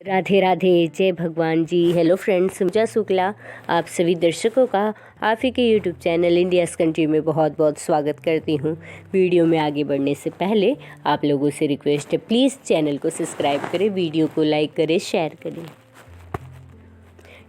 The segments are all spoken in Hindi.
राधे राधे, जय भगवान जी। हेलो फ्रेंड्स, पूजा शुक्ला आप सभी दर्शकों का आप ही के यूट्यूब चैनल इंडियाज़ कंट्री में बहुत बहुत स्वागत करती हूँ। वीडियो में आगे बढ़ने से पहले आप लोगों से रिक्वेस्ट है, प्लीज़ चैनल को सब्सक्राइब करें, वीडियो को लाइक करें, शेयर करें।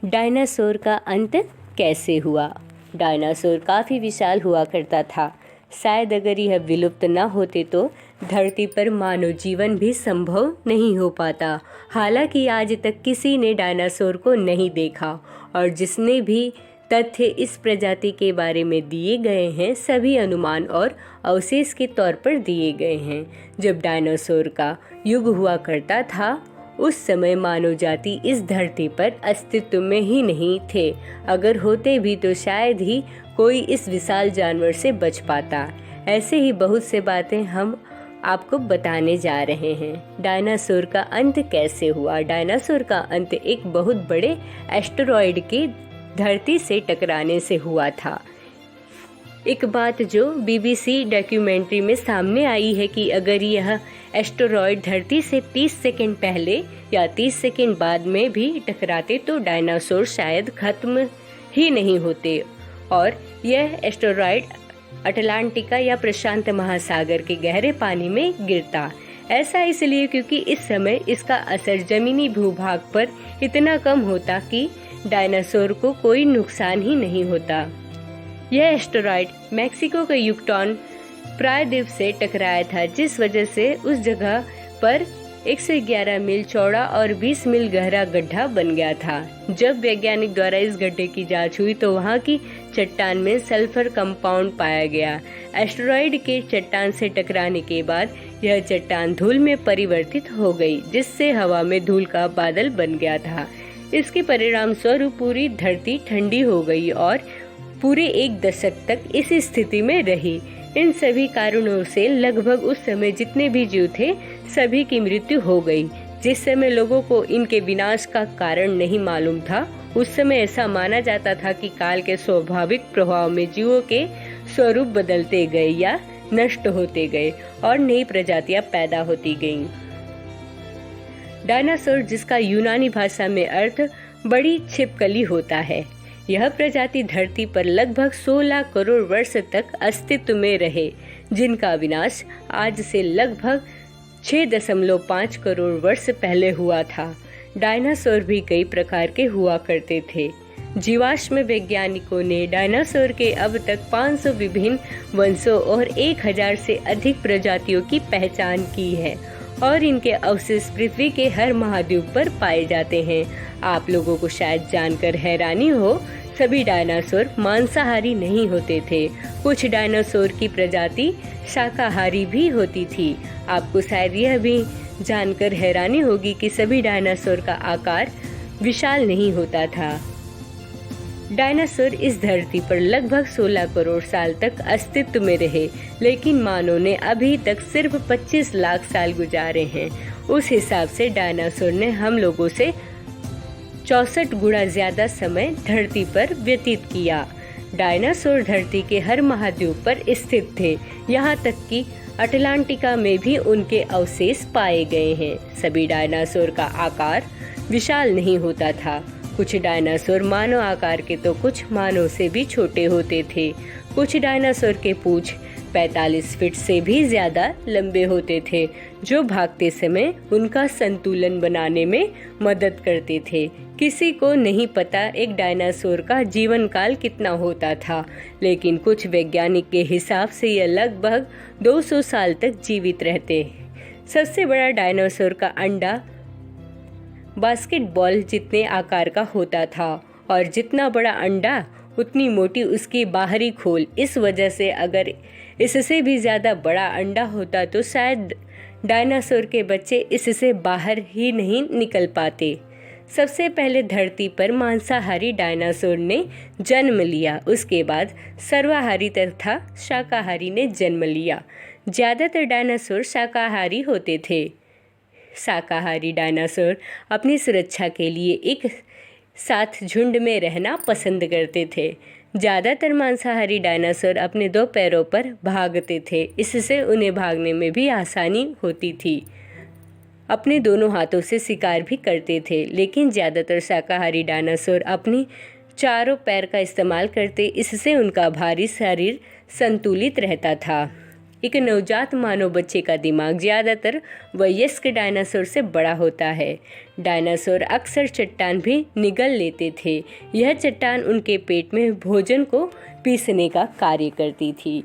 डायनासोर का अंत कैसे हुआ? डायनासोर काफ़ी विशाल हुआ करता था। शायद अगर यह विलुप्त न होते तो धरती पर मानव जीवन भी संभव नहीं हो पाता। हालांकि आज तक किसी ने डायनासोर को नहीं देखा और जिसने भी तथ्य इस प्रजाति के बारे में दिए गए हैं सभी अनुमान और अवशेष के तौर पर दिए गए हैं। जब डायनासोर का युग हुआ करता था उस समय मानव जाति इस धरती पर अस्तित्व में ही नहीं थे। अगर होते भी तो शायद ही कोई इस विशाल जानवर से बच पाता। ऐसे ही बहुत से बातें हम आपको बताने जा रहे हैं। डायनासोर का अंत कैसे हुआ? डायनासोर का अंत एक बहुत बड़े एस्टेरॉयड के धरती से टकराने से हुआ था। एक बात जो BBC डॉक्यूमेंट्री में सामने आई है कि अगर यह एस्टेरॉयड धरती से 30 सेकंड पहले या 30 सेकंड बाद में भी टकराते तो डायनासोर शायद खत्म ही नहीं होते और यह एस्टेरॉयड अटलांटिका या प्रशांत महासागर के गहरे पानी में गिरता। ऐसा इसलिए क्योंकि इस समय इसका असर जमीनी भूभाग पर इतना कम होता कि डायनासोर को कोई नुकसान ही नहीं होता। यह एस्टेरॉयड मैक्सिको के युकटॉन प्रायद्वीप से टकराया था, जिस वजह से उस जगह पर 111 मील चौड़ा और 20 मील गहरा गड्ढा बन गया था। जब वैज्ञानिक द्वारा इस गड्ढे की जांच हुई तो वहां की चट्टान में सल्फर कंपाउंड पाया गया। एस्टेरॉयड के चट्टान से टकराने के बाद यह चट्टान धूल में परिवर्तित हो गई, जिससे हवा में धूल का बादल बन गया था। इसके परिणाम स्वरूप पूरी धरती ठंडी हो गई और पूरे 1 दशक तक इस स्थिति में रही। इन सभी कारणों से लगभग उस समय जितने भी जीव थे सभी की मृत्यु हो गई। जिस समय लोगों को इनके विनाश का कारण नहीं मालूम था, उस समय ऐसा माना जाता था कि काल के स्वाभाविक प्रभाव में जीवों के स्वरूप बदलते गए या नष्ट होते गए और नई प्रजातियां पैदा होती गईं। डायनासोर, जिसका यूनानी भाषा में अर्थ बड़ी छिपकली होता है, यह प्रजाति धरती पर लगभग 16 करोड़ वर्ष तक अस्तित्व में रहे, जिनका विनाश आज से लगभग 6.5 करोड़ वर्ष पहले हुआ था। डायनासोर भी कई प्रकार के हुआ करते थे। जीवाश्म वैज्ञानिकों ने डायनासोर के अब तक 500 विभिन्न वंशों और 1000 से अधिक प्रजातियों की पहचान की है और इनके अवशेष पृथ्वी के हर महाद्वीप पर पाए जाते हैं। आप लोगों को शायद जानकर हैरानी हो, सभी डायनासोर मांसाहारी नहीं होते थे। कुछ डायनासोर की प्रजाति शाकाहारी भी होती थी। आपको शायद यह भी जानकर हैरानी होगी कि सभी डायनासोर का आकार विशाल नहीं होता था। डायनासोर इस धरती पर लगभग 16 करोड़ साल तक अस्तित्व में रहे, लेकिन मानव ने अभी तक सिर्फ 25 लाख साल गुजारे हैं। उस हिसाब से डायनासोर ने हम लोगों से 64 गुना ज्यादा समय धरती पर व्यतीत किया। डायनासोर धरती के हर महाद्वीप पर स्थित थे, यहाँ तक कि अटलांटिका में भी उनके अवशेष पाए गए हैं। सभी डायनासोर का आकार विशाल नहीं होता था। कुछ डायनासोर मानव आकार के तो कुछ मानव से भी छोटे होते थे। कुछ डायनासोर के पूंछ 45 फीट से भी ज्यादा लंबे होते थे, जो भागते समय उनका संतुलन बनाने में मदद करते थे। किसी को नहीं पता एक डायनासोर का जीवन काल कितना होता था, लेकिन कुछ वैज्ञानिक के हिसाब से यह लगभग 200 साल तक जीवित रहते। सबसे बड़ा डायनासोर का अंडा बास्केटबॉल जितने आकार का होता था और जितना बड़ा अंडा उतनी मोटी उसकी बाहरी खोल। इस वजह से अगर इससे भी ज़्यादा बड़ा अंडा होता तो शायद डायनासोर के बच्चे इससे बाहर ही नहीं निकल पाते। सबसे पहले धरती पर मांसाहारी डायनासोर ने जन्म लिया, उसके बाद सर्वाहारी तथा शाकाहारी ने जन्म लिया। ज़्यादातर डायनासोर शाकाहारी होते थे। शाकाहारी डायनासोर अपनी सुरक्षा के लिए एक साथ झुंड में रहना पसंद करते थे। ज़्यादातर मांसाहारी डायनासोर अपने 2 पैरों पर भागते थे, इससे उन्हें भागने में भी आसानी होती थी। अपने दोनों हाथों से शिकार भी करते थे, लेकिन ज़्यादातर शाकाहारी डायनासोर अपनी चारों पैर का इस्तेमाल करते, इससे उनका भारी शरीर संतुलित रहता था। एक नवजात मानव बच्चे का दिमाग ज़्यादातर वयस्क डायनासोर से बड़ा होता है। डायनासोर अक्सर चट्टान भी निगल लेते थे। यह चट्टान उनके पेट में भोजन को पीसने का कार्य करती थी।